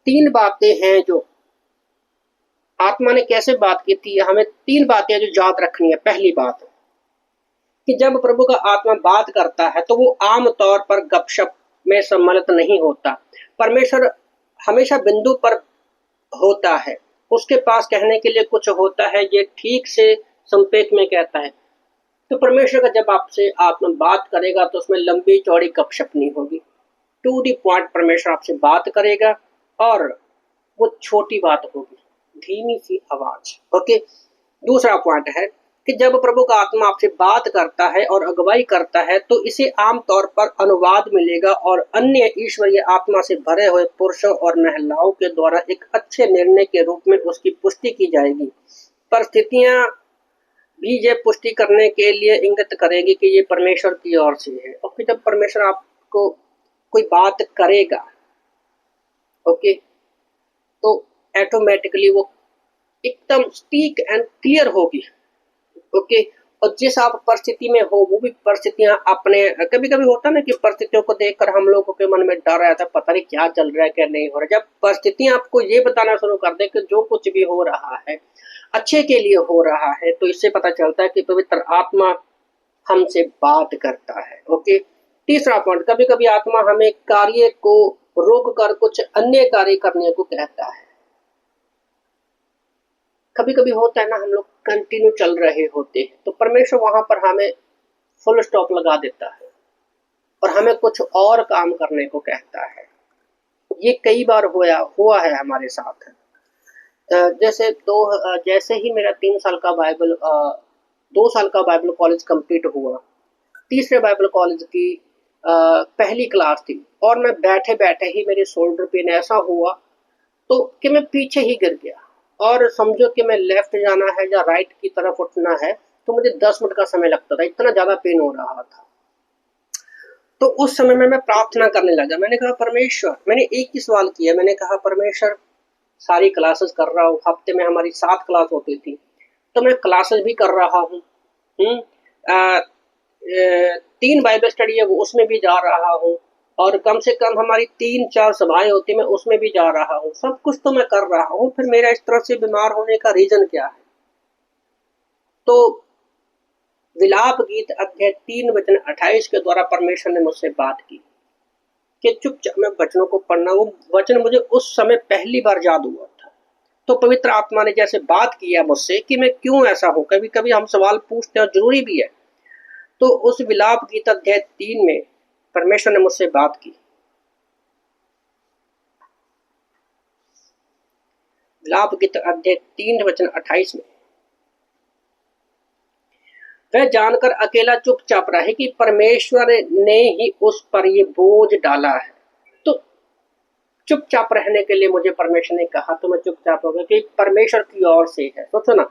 3 बातें हैं जो आत्मा ने कैसे बात की थी, हमें 3 बातें जो याद रखनी है। पहली बात कि जब प्रभु का आत्मा बात करता है तो वो आम तौर पर गपशप में सम्मिलित नहीं होता। परमेश्वर हमेशा बिंदु पर होता है, उसके पास कहने के लिए कुछ होता है, ये ठीक से संपेत में कहता है। तो परमेश्वर का जब आपसे आत्मा बात करेगा तो उसमें लंबी चौड़ी गपशप नहीं होगी, टू दी पॉइंट परमेश्वर आपसे बात करेगा, और वो छोटी बात होगी, धीमी सी आवाज। ओके, दूसरा पॉइंट है कि जब प्रभु का आत्मा आपसे बात करता है और अगुवाई करता है तो इसे आमतौर पर अनुवाद मिलेगा, और अन्य ईश्वरीय आत्मा से भरे हुए पुरुषों और महिलाओं के द्वारा एक अच्छे निर्णय के रूप में उसकी पुष्टि की जाएगी। परिस्थितियां भी ये पुष्टि करने के लिए इंगित करेगी कि ये परमेश्वर की ओर से है। ओके, जब परमेश्वर आपको कोई बात करेगा, ओके, तो ऑटोमेटिकली वो एकदम स्पीक एंड क्लियर होगी। ओके, और जिस आप परिस्थिति में हो, वो भी परिस्थितियां अपने, कभी कभी होता ना कि परिस्थितियों को देखकर हम लोगों के मन में डर रहता है, पता नहीं क्या चल रहा है क्या नहीं हो रहा है। जब परिस्थितियां आपको ये बताना शुरू कर दे कि जो कुछ भी हो रहा है अच्छे के लिए हो रहा है, तो इससे पता चलता है कि पवित्र आत्मा हमसे बात करता है। ओके, तीसरा पॉइंट, कभी कभी आत्मा हमें कार्य को रोक कर कुछ अन्य कार्य करने को कहता है। कभी कभी होता है ना, हम लोग कंटिन्यू चल रहे होते हैं तो परमेश्वर वहां पर हमें फुल स्टॉप लगा देता है और हमें कुछ और काम करने को कहता है। ये कई बार हुआ है हमारे साथ। जैसे ही मेरा 3 साल का बाइबल 2 साल का बाइबल कॉलेज कंप्लीट हुआ, तीसरे बाइबल कॉलेज की पहली क्लास थी और मैं बैठे बैठे ही मेरे शोल्डर पेन ऐसा हुआ तो कि मैं पीछे ही गिर गया, और समझो कि मैं लेफ्ट जाना है या राइट की तरफ उठना है तो मुझे 10 मिनट का समय लगता था, इतना ज्यादा पेन हो रहा था। तो उस समय में मैं प्रार्थना करने लगा। मैंने कहा परमेश्वर, मैंने एक ही सवाल किया, मैंने कहा परमेश्वर, सारी क्लासेस कर रहा हूँ, हफ्ते में हमारी 7 क्लास होती थी तो मैं क्लासेस भी कर रहा हूँ, 3 बाइबल स्टडी है वो उसमें भी जा रहा हूँ, और कम से कम हमारी 3-4 सभाएं होती मैं उसमें भी जा रहा हूँ, सब कुछ तो मैं कर रहा हूँ, फिर मेरा इस तरह से बीमार होने का रीजन क्या है? तो विलाप गीत अध्याय 3 वचन 28 के द्वारा परमेश्वर ने मुझसे बात की कि चुपचाप मैं वचनों को पढ़ना। वो वचन मुझे उस समय पहली बार याद हुआ था। तो पवित्र आत्मा ने जैसे बात किया मुझसे कि मैं क्यों ऐसा हूं, कभी कभी हम सवाल पूछते हैं और जरूरी भी है। तो उस विलाप गीत अध्याय 3 में परमेश्वर ने मुझसे बात की। विलाप गीत अध्याय 3 वचन 28 में, वह जानकर अकेला चुपचाप रहे कि परमेश्वर ने ही उस पर ये बोझ डाला है। तो चुपचाप रहने के लिए मुझे परमेश्वर ने कहा, तो मैं चुपचाप हो गया कि परमेश्वर की ओर से है। सोचो ना,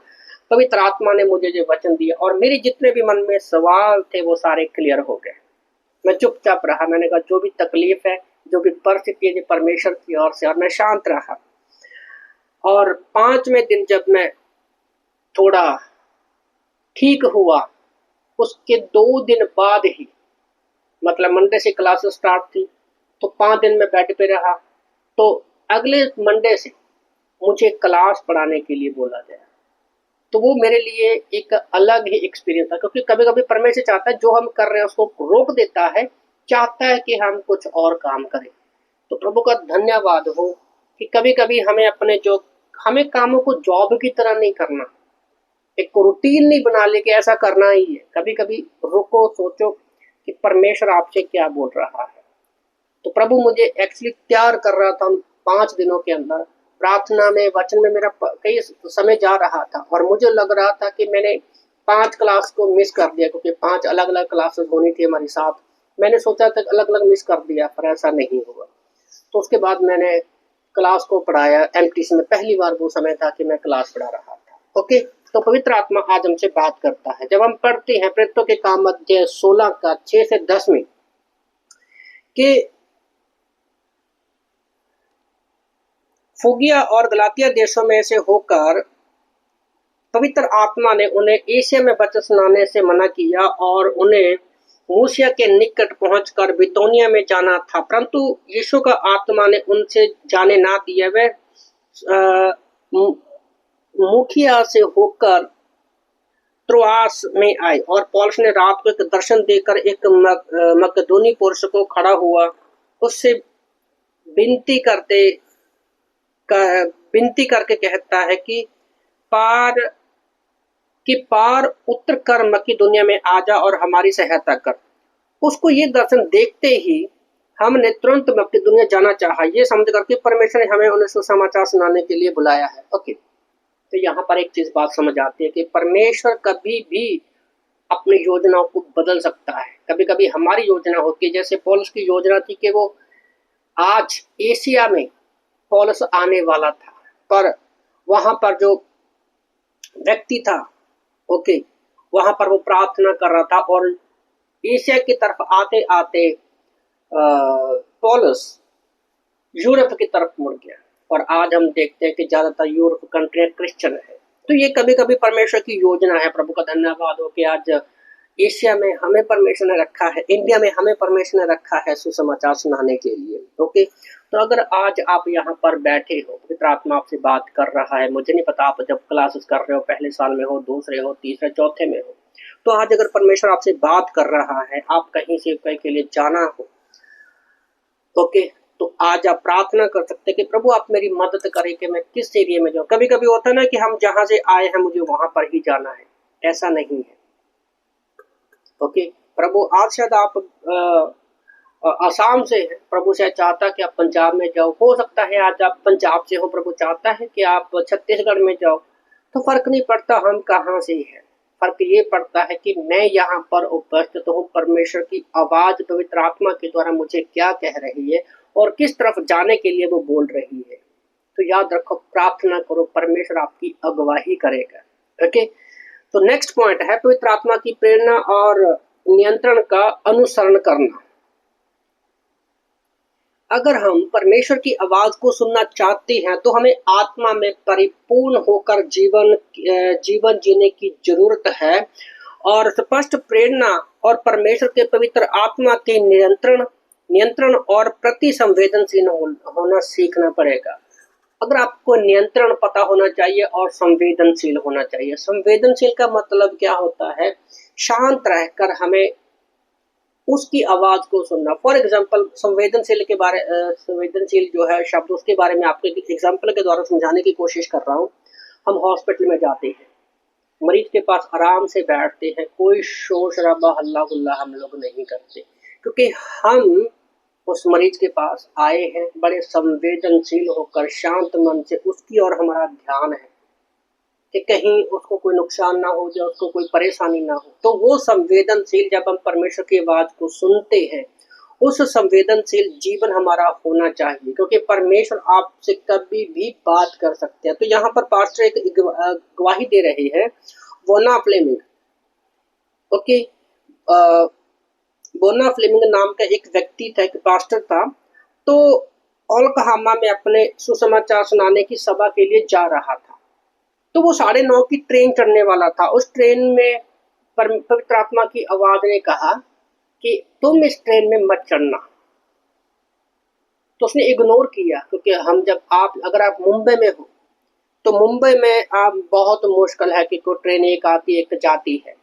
पवित्र आत्मा ने मुझे जो वचन दिया और मेरे जितने भी मन में सवाल थे वो सारे क्लियर हो गए। मैं चुपचाप रहा, मैंने कहा जो भी तकलीफ है, जो भी परिस्थिति है, परमेश्वर की ओर से, और मैं शांत रहा। और 5वें दिन जब मैं थोड़ा ठीक हुआ, उसके 2 दिन बाद ही, मतलब मंडे से क्लासेस स्टार्ट थी तो 5 दिन में बेड पे रहा, तो अगले मंडे से मुझे क्लास पढ़ाने के लिए बोला गया। तो वो मेरे लिए एक अलग ही एक्सपीरियंस था, क्योंकि कभी कभी परमेश्वर चाहता है जो हम कर रहे हैं उसको रोक देता है, चाहता है कि हम कुछ और काम करें। तो प्रभु का धन्यवाद हो कि कभी कभी हमें कामों को जॉब की तरह नहीं करना, एक रूटीन नहीं बना ले कि ऐसा करना ही है। कभी कभी रुको, सोचो कि परमेश्वर आपसे क्या बोल रहा है। तो प्रभु मुझे एक्चुअली तैयार कर रहा था उन 5 दिनों के अंदर। प्रार्थना में, वचन में मेरा कई समय जा रहा था और मुझे लग रहा था कि मैंने 5 क्लास को मिस कर दिया, क्योंकि 5 अलग अलग क्लासेस होनी थी हमारी साथ। मैंने सोचा था अलग अलग मिस कर दिया, पर ऐसा नहीं हुआ। तो उसके बाद मैंने क्लास को पढ़ाया। एमटीसी में पहली बार वो समय था कि मैं क्लास पढ़ा रहा था। ओके, तो पवित्र आत्मा आज हमसे बात करता है। जब हम पढ़ते हैं प्रेरितों के काम अध्याय 16 का 6 से 10 में कि फ्रूगिया और गलातिया देशों में से होकर पवित्र आत्मा ने उन्हें एशिया में वचन सुनाने से मना किया और उन्हें मूसिया के निकट पहुंचकर बितौनिया में जाना था, परंतु यीशु का आत्मा ने उनसे जाने ना दिया। वे मुखिया से होकर त्रोआस में आए और पौलुस ने रात को एक दर्शन देकर एक मकदूनी पुरुष को खड़ा हुआ, उससे विनती करके कहता है कि पार उतर कर मकिदुनिया में आ जा और हमारी सहायता कर। उसको ये दर्शन देखते ही हमने तुरंत मकिदुनिया जाना चाहा, ये समझ करके परमेश्वर ने हमें उन्हें सुसमाचार सुनाने के लिए बुलाया है। ओके, तो यहाँ पर एक चीज बात समझ आती है कि परमेश्वर कभी भी अपनी योजनाओं को बदल सकता है। कभी कभी हमारी योजना होती है, जैसे पौलुस की योजना थी कि वो आज एशिया में पौलुस आने वाला था, पर वहां पर जो व्यक्ति था, ओके, वहां पर वो प्रार्थना कर रहा था और एशिया की तरफ आते आते पौलुस यूरोप की तरफ मुड़ गया। और आज हम देखते हैं कि ज्यादातर यूरोप कंट्री क्रिश्चियन है। तो ये कभी कभी परमेश्वर की योजना है। प्रभु का धन्यवाद हो कि आज एशिया में हमें परमेश्वर ने रखा है, इंडिया में हमें परमेश्वर ने रखा है सुसमाचार सुनाने के लिए। ओके, तो अगर आज आप यहाँ पर बैठे हो, पवित्र आत्मा आपसे बात कर रहा है, मुझे नहीं पता आप जब क्लासेस कर रहे हो, पहले साल में हो, दूसरे हो, तीसरे, चौथे में हो, तो आज अगर परमेश्वर आपसे बात कर रहा है, आप कहीं से कहीं के लिए जाना हो, ओके, तो आज आप प्रार्थना कर सकते हैं कि प्रभु आप मेरी मदद करें कि मैं किस एरिया में जाऊं। कभी कभी होता है ना कि हम जहां से आए हैं मुझे वहां पर ही जाना है, ऐसा नहीं है। ओके, प्रभु आज शायद आप आसाम से हैं, प्रभु शायद चाहता है कि आप पंजाब में जाओ। हो सकता है आज आप पंजाब से हो, प्रभु चाहता है कि आप छत्तीसगढ़ में जाओ। तो फर्क नहीं पड़ता हम कहाँ से हैं, फर्क ये पड़ता है कि मैं यहाँ पर उपस्थित हूँ, परमेश्वर की आवाज पवित्र आत्मा के द्वारा मुझे क्या कह रही है और किस तरफ जाने के लिए वो बोल रही है। तो याद रखो, प्रार्थना करो, परमेश्वर आपकी अगुवाई करेगा। ओके, तो नेक्स्ट पॉइंट है पवित्र आत्मा की प्रेरणा और नियंत्रण का अनुसरण करना। अगर हम परमेश्वर की आवाज को सुनना चाहते हैं तो हमें आत्मा में परिपूर्ण होकर जीवन जीने की जरूरत है और स्पष्ट प्रेरणा और परमेश्वर के पवित्र आत्मा के नियंत्रण और प्रति संवेदनशील होना सीखना पड़ेगा। अगर आपको नियंत्रण पता होना चाहिए और संवेदनशील होना चाहिए। संवेदनशील का मतलब क्या होता है? शांत रहकर हमें उसकी आवाज को सुनना। फॉर एग्जाम्पल, संवेदनशील जो है शब्द, उसके बारे में आपको एक एग्जाम्पल के द्वारा समझाने की कोशिश कर रहा हूँ। हम हॉस्पिटल में जाते हैं, मरीज के पास आराम से बैठते हैं, कोई शोर शराबा हल्ला गुल्ला हम लोग नहीं करते, क्योंकि हम उस मरीज के पास आए हैं बड़े संवेदनशील होकर, शांत मन से उसकी और हमारा ध्यान है कि कहीं उसको कोई नुकसान ना हो जाए, उसको कोई परेशानी ना हो। तो वो संवेदनशील, जब हम परमेश्वर की आवाज को सुनते हैं, उस संवेदनशील जीवन हमारा होना चाहिए, क्योंकि परमेश्वर आपसे कभी भी बात कर सकते हैं। तो यहाँ पर पास्टर एक गवाही दे रहे हैं, वोना फ्लेमिंग। ओके, वोना फ्लेमिंग नाम का एक व्यक्ति था, एक पास्टर था। तो ओक्लाहोमा में अपने सुसमाचार सुनाने की सभा के लिए जा रहा था। तो वो 9:30 की ट्रेन चढ़ने वाला था। उस ट्रेन में पवित्र आत्मा की आवाज ने कहा कि तुम इस ट्रेन में मत चढ़ना। तो उसने इग्नोर किया, क्योंकि अगर आप मुंबई में हो तो मुंबई में आप बहुत मुश्किल है कि कोई ट्रेन एक आती एक जाती है,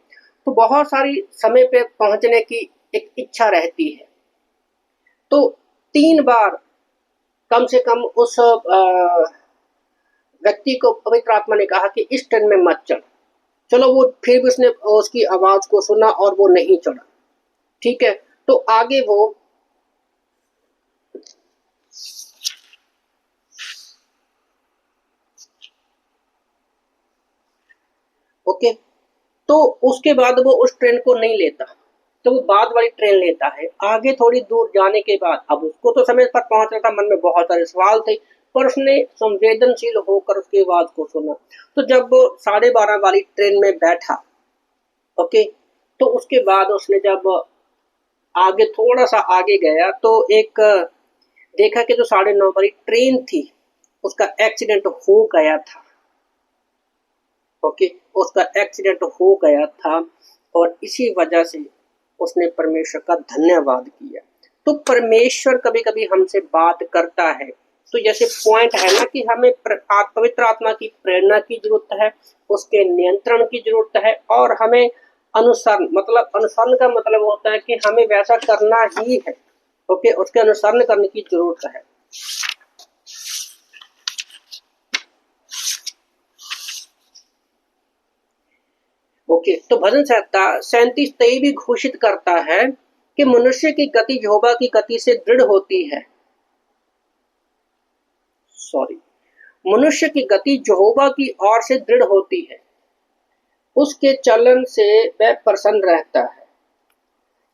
तो बहुत सारी समय पे पहुंचने की एक इच्छा रहती है। तो 3 बार कम से कम उस व्यक्ति को पवित्र आत्मा ने कहा कि इस ट्रेन में मत चढ़। चलो, वो फिर भी उसने उसकी आवाज को सुना और वो नहीं चढ़ा। ठीक है, तो आगे वो ओके, तो उसके बाद वो उस ट्रेन को नहीं लेता, तो वो बाद वाली ट्रेन लेता है। आगे थोड़ी दूर जाने के बाद, अब उसको तो समय पर पहुंचना था, मन में बहुत सारे सवाल थे, पर उसने संवेदनशील होकर उसकी आवाज को सुना। तो जब वो 12:30 वाली ट्रेन में बैठा, ओके, तो उसके बाद उसने जब आगे थोड़ा सा आगे गया तो एक देखा कि जो 9:30 वाली ट्रेन थी उसका एक्सीडेंट हो गया था। ओके, उसका एक्सीडेंट हो गया था और इसी वजह से उसने परमेश्वर का धन्यवाद किया। तो परमेश्वर कभी कभी हमसे बात करता है। तो जैसे पॉइंट है ना कि हमें पवित्र आत्मा की प्रेरणा की जरूरत है, उसके नियंत्रण की जरूरत है, और हमें अनुसरण का मतलब होता है कि हमें वैसा करना ही है। ओके, उसके अनुसरण करने की जरूरत है। ओके, तो भजन संहिता 37 भी घोषित करता है कि मनुष्य की गति यहोवा की गति से दृढ़ होती है। मनुष्य की गति यहोवा की ओर से दृढ़ होती है, उसके चलन से वह प्रसन्न रहता है।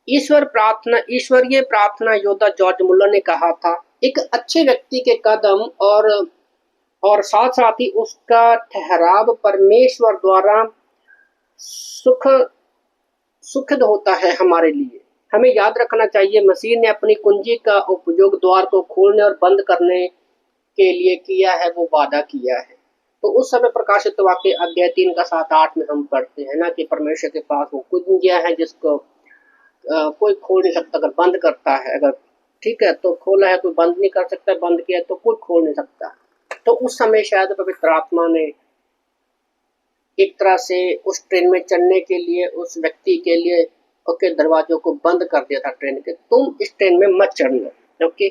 ईश्वरीय प्रार्थना योद्धा जॉर्ज मुller ने कहा था, एक अच्छे व्यक्ति के कदम और साथ साथ ही उसका ठहराव परमेश्वर द्वारा सुखद होता है हमारे लिए। हमें याद रखना चाहिए, मसीह ने अपनी कुंजी का उपयोग द्वार को खोलने और बंद करने के लिए किया है, वो वादा किया है। तो उस समय प्रकाशित वाक्य अध्याय 3 का 7-8 में हम पढ़ते हैं ना कि परमेश्वर के पास वो कुंजियां है जिसको कोई खोल नहीं सकता। अगर बंद करता है, अगर ठीक है तो खोला है, कोई बंद नहीं कर सकता, बंद किया तो कोई खोल नहीं सकता। तो उस समय शायद पवित्र आत्मा ने एक तरह से उस ट्रेन में चढ़ने के लिए उस व्यक्ति के लिए दरवाजों को बंद कर दिया था ट्रेन के, तुम इस ट्रेन में मत चढ़ना। ओके,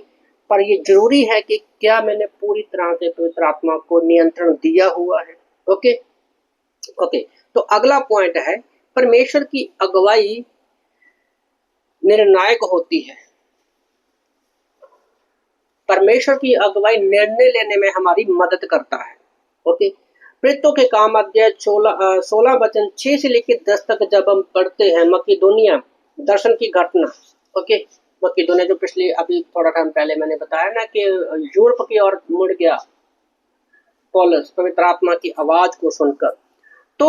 पर ये जरूरी है कि क्या मैंने पूरी तरह से पवित्र आत्मा को नियंत्रण दिया हुआ है। ओके ओके, तो अगला पॉइंट है, परमेश्वर की अगुवाई निर्णायक होती है। परमेश्वर की अगुवाई निर्णय लेने में हमारी मदद करता है। ओके, प्रेरितों के काम अध्याय 16 वचन 6 से लेकर 10 तक जब हम पढ़ते हैं मकिदुनिया दर्शन की घटना। ओके, मकिदुनिया जो पिछले अभी थोड़ा टाइम पहले मैंने बताया ना कि यूरोप की ओर मुड़ गया पौलुस पवित्र आत्मा की आवाज को सुनकर। तो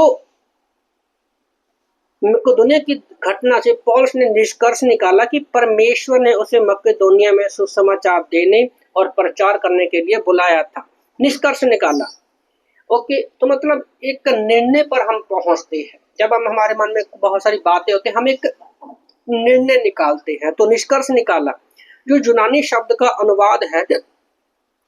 मकिदुनिया की घटना से पौलुस ने निष्कर्ष निकाला कि परमेश्वर ने उसे मकिदुनिया में सुसमाचार देने और प्रचार करने के लिए बुलाया था। निष्कर्ष निकाला। ओके, तो मतलब एक निर्णय पर हम पहुंचते हैं। जब हम हमारे मन में बहुत सारी बातें होती हैं, हम एक निर्णय निकालते हैं। तो निष्कर्ष निकाला जो यूनानी शब्द का अनुवाद है।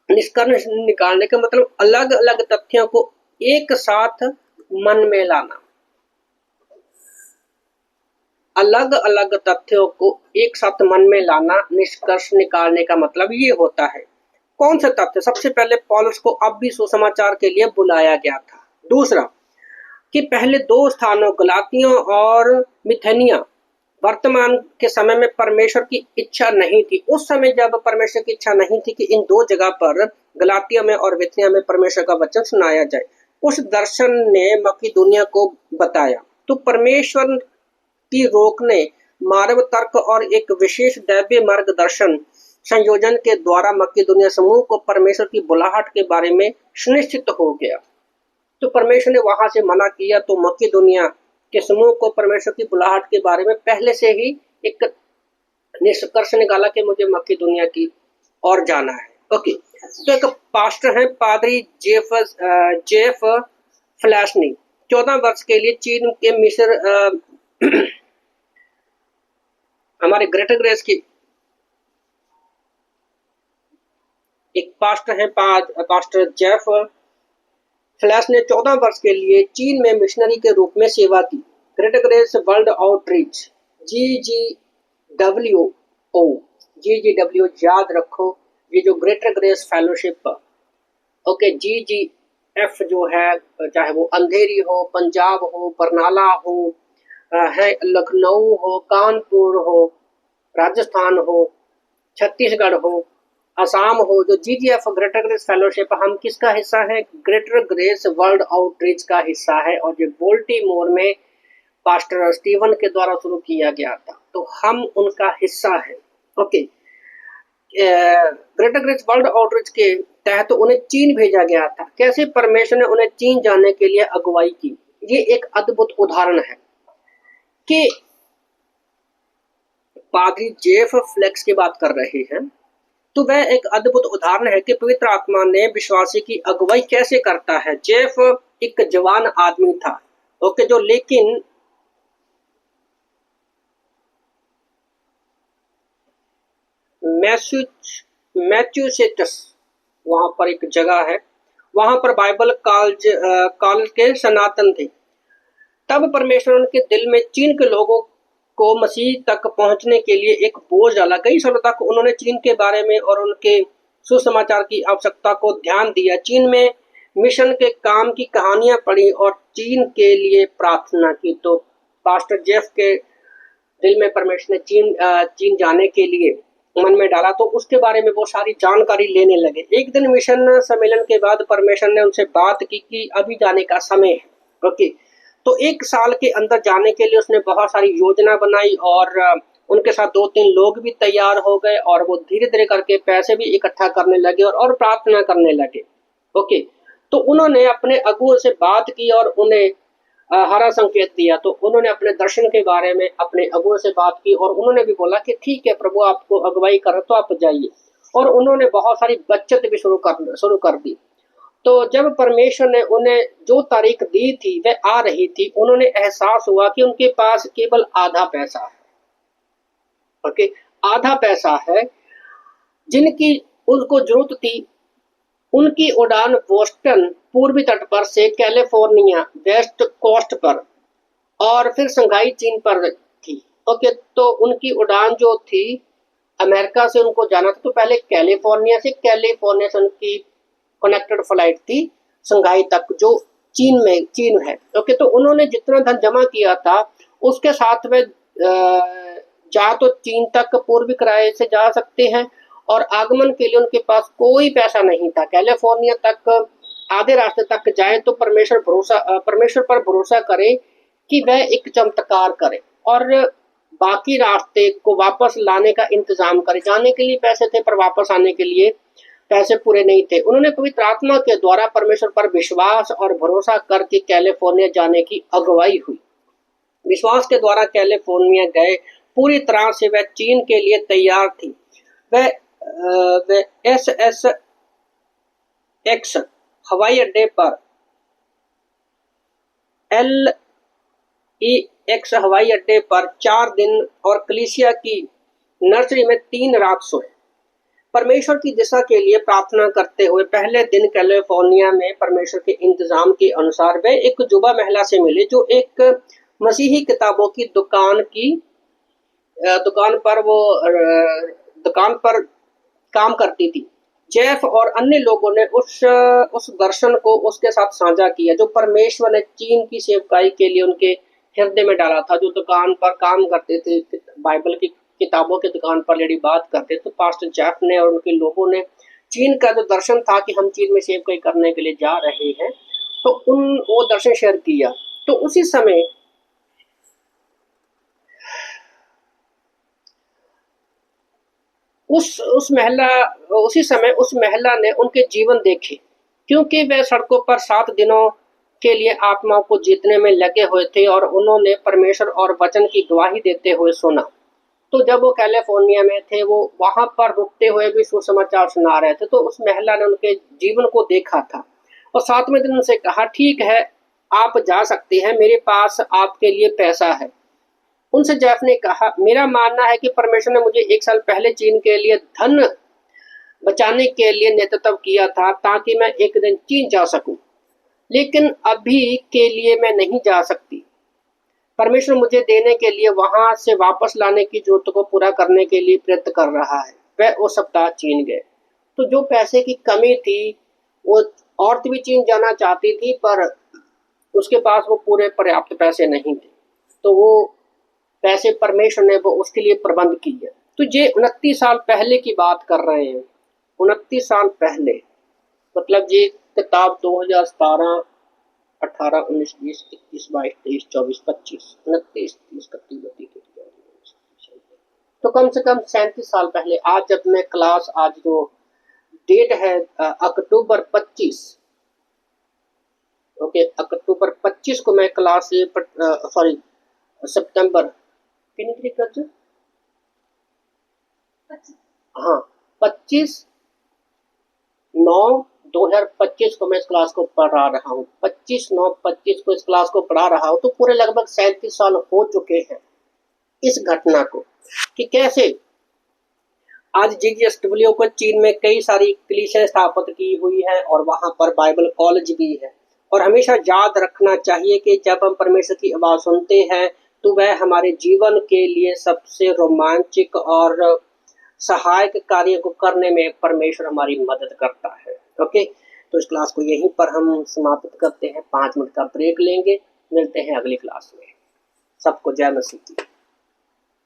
निष्कर्ष निकालने का मतलब अलग अलग तथ्यों को एक साथ मन में लाना। अलग अलग तथ्यों को एक साथ मन में लाना, निष्कर्ष निकालने का मतलब ये होता है। कौन से तथ्य? सबसे पहले पौलुस को अब भी सुसमाचार के लिए बुलाया गया था। दूसरा कि पहले दो स्थानों गलातियों और मिथुनिया वर्तमान के समय में परमेश्वर की इच्छा नहीं थी। उस समय जब परमेश्वर की इच्छा नहीं थी कि इन दो जगह पर गलातिया में और मिथुनिया में परमेश्वर का वचन सुनाया जाए, उस दर्शन ने मकिदुनिया को बताया। तो परमेश्वर की रोकने मानव तर्क और एक विशेष दैवीय मार्गदर्शन संयोजन के द्वारा मकिदुनिया समूह को परमेश्वर की बुलाहट के बारे में सुनिश्चित हो गया। तो परमेश्वर ने वहां से मना किया, तो मकिदुनिया के समूह को परमेश्वर की बुलाहट के बारे में पहले से ही एक निष्कर्ष निकाला कि मुझे मकिदुनिया की ओर जाना है। ओके, तो एक पास्टर है पादरी जेफ फ्लैशनी, 14 वर्ष के लिए चीन के मिस्र हमारे ग्रेटर ग्रेस की एक पास्टर है पास्टर जेफ फ्लैश ने 14 वर्ष के लिए चीन में मिशनरी के रूप में सेवा की। Greater grace world outreach GGWO याद रखो, ये जो greater grace fellowship, okay, GGF जो है, चाहे वो अंधेरी हो, पंजाब हो, बरनाला हो, है लखनऊ हो, कानपुर हो, राजस्थान हो, छत्तीसगढ़ हो, असम हो, जो GGF ग्रेटर ग्रेस फेलोशिप हम किसका हिस्सा है? ग्रेटर ग्रेस वर्ल्ड आउटरीच का हिस्सा है, और ये बोल्टीमोर में पास्टर स्टीवन के द्वारा शुरू किया गया था। तो हम उनका हिस्सा है। Okay, greater grace world outreach के तहत उन्हें चीन भेजा गया था। कैसे परमेश्वर ने उन्हें चीन जाने के लिए अगुवाई की, ये एक अद्भुत उदाहरण है कि पादरी जेफ फ्लेक्स की बात कर रहे हैं। तो वह एक अद्भुत उदाहरण है कि पवित्र आत्मा ने विश्वासी की अगुवाई कैसे करता है। जेफ एक जवान आदमी था, ओके, जो लेकिन मैथ्यूसेट्स वहां पर एक जगह है, वहां पर बाइबल कॉलेज के सनातन थे। तब परमेश्वर उनके दिल में चीन के लोगों को मसीह तक पहुंचने के लिए एक बोझ डाला। कई सालों तक उन्होंने चीन के बारे में और उनके सुसमाचार की आवश्यकता को ध्यान दिया। चीन में मिशन के काम की कहानियां पढ़ी और चीन के लिए प्रार्थना की। तो पास्टर जेफ के दिल में परमेश्वर ने चीन जाने के लिए मन में डाला, तो उसके बारे में वो सारी जानकारी लेने लगे। एक दिन मिशन सम्मेलन के बाद परमेश्वर ने उनसे बात की कि अभी जाने का समय है। ओके, तो 1 साल के अंदर जाने के लिए उसने बहुत सारी योजना बनाई और उनके साथ 2-3 लोग भी तैयार हो गए, और वो धीरे धीरे करके पैसे भी इकट्ठा करने लगे और प्रार्थना करने लगे। ओके, तो उन्होंने अपने अगुओं से बात की और उन्हें हरा संकेत दिया। तो उन्होंने अपने दर्शन के बारे में अपने अगुओं से बात की और उन्होंने भी बोला कि ठीक है, प्रभु आपको अगुवाई कर तो आप जाइए। और उन्होंने बहुत सारी बचत भी शुरू कर दी। तो जब परमेश्वर ने उन्हें जो तारीख दी थी वह आ रही थी, उन्होंने एहसास हुआ कि उनके पास केवल आधा पैसा है। ओके, आधा पैसा है। जिनकी उनको जरूरत थी उनकी उड़ान बोस्टन पूर्वी तट पर से कैलिफोर्निया वेस्ट कोस्ट पर और फिर संघाई चीन पर थी। ओके, तो उनकी उड़ान जो थी अमेरिका से उनको जाना था, तो पहले कैलिफोर्निया से उनकी कनेक्टेड फ्लाइट थी शंघाई तक, जो चीन है। ओके, तो उन्होंने जितना धन जमा किया था उसके साथ में जा तो चीन तक पूर्वी किराए से जा सकते हैं, और आगमन के लिए उनके पास कोई पैसा नहीं था। कैलिफोर्निया तक आधे रास्ते तक जाए तो परमेश्वर पर भरोसा करें कि वह एक चमत्कार करे, और बाकी रास्ते को वापस लाने का इंतजाम करे। जाने के लिए पैसे थे पर वापस आने के लिए पैसे पूरे नहीं थे। उन्होंने पवित्र आत्मा के द्वारा परमेश्वर पर विश्वास और भरोसा करके कैलिफोर्निया जाने की अगुवाई हुई। विश्वास के द्वारा कैलिफोर्निया गए, पूरी तरह से वह चीन के लिए तैयार थी। वह SSX हवाई अड्डे पर LAX हवाई अड्डे पर 4 दिन और कलीसिया की नर्सरी में 3 रात सोए। परमेश्वर की दिशा के लिए प्रार्थना करते हुए पहले दिन कैलिफोर्निया में परमेश्वर के इंतजाम के अनुसार वे एक जुबा महिला से मिले, जो एक मसीही किताबों की दुकान पर काम करती थी। जेफ और अन्य लोगों ने उस दर्शन को उसके साथ साझा किया जो परमेश्वर ने चीन की सेवकाई के लिए उनके हृदय में डाला था। जो दुकान पर काम करते थे, बाइबल की किताबों की दुकान पर लेडी बात करते, तो पास्टर जेफ ने और उनके लोगों ने चीन का जो दर्शन था कि हम चीन में सेवकाई करने के लिए जा रहे हैं, तो वो दर्शन शेयर किया। तो उसी समय उस महिला ने उनके जीवन देखे, क्योंकि वे सड़कों पर 7 दिनों के लिए आत्माओं को जीतने में लगे हुए थे और उन्होंने परमेश्वर और वचन की गवाही देते हुए सुना। तो जब वो कैलिफोर्निया में थे, वो वहां पर रुकते हुए भी सुसमाचार सुना रहे थे। तो उस महिला ने उनके जीवन को देखा था और 7वें दिन उनसे कहा, ठीक है, आप जा सकते हैं, मेरे पास आपके लिए पैसा है। उनसे जेफ ने कहा, मेरा मानना है कि परमेश्वर ने मुझे 1 साल पहले चीन के लिए धन बचाने के लिए नेतृत्व किया था ताकि मैं एक दिन चीन जा सकूं, लेकिन अभी के लिए मैं नहीं जा सकती। परमेश्वर मुझे देने के लिए वहां से वापस लाने की जरूरत को पूरा करने के लिए प्रयत्न कर रहा है। वह उस सप्ताह चीन गए। तो जो पैसे की कमी थी, वो औरत भी चीन जाना चाहती थी, पर उसके पास वो पूरे पर्याप्त पैसे नहीं थे, तो वो पैसे परमेश्वर ने वो उसके लिए प्रबंध किए। तो ये 29 साल पहले की बात कर रहे हैं, 29 साल पहले, मतलब ये किताब 2017, 18, 19, 20, 21, 22, 23, 24, 25, 29, 30, 31, तो कम से कम 37 साल पहले। आज जब मैं क्लास, आज जो डेट है अक्टूबर 25, ओके, अक्टूबर 25 को मैं क्लास सितंबर कितनी तारीख का, हाँ 25/9/2025 को मैं इस क्लास को पढ़ा रहा हूँ। 25/9/25 को इस क्लास को पढ़ा रहा हूँ। तो पूरे लगभग 37 साल हो चुके हैं इस घटना को, कि कैसे आज GGSW को चीन में कई सारी कलीसियां स्थापित की हुई है और वहां पर बाइबल कॉलेज भी है। और हमेशा याद रखना चाहिए कि जब हम परमेश्वर की आवाज सुनते हैं तो वह हमारे जीवन के लिए सबसे रोमांचक और सहायक कार्य को करने में परमेश्वर हमारी मदद करता है। ओके, तो इस क्लास को यहीं पर हम समाप्त करते हैं। 5 मिनट का ब्रेक लेंगे, मिलते हैं अगली क्लास में। सबको जय मसीह की।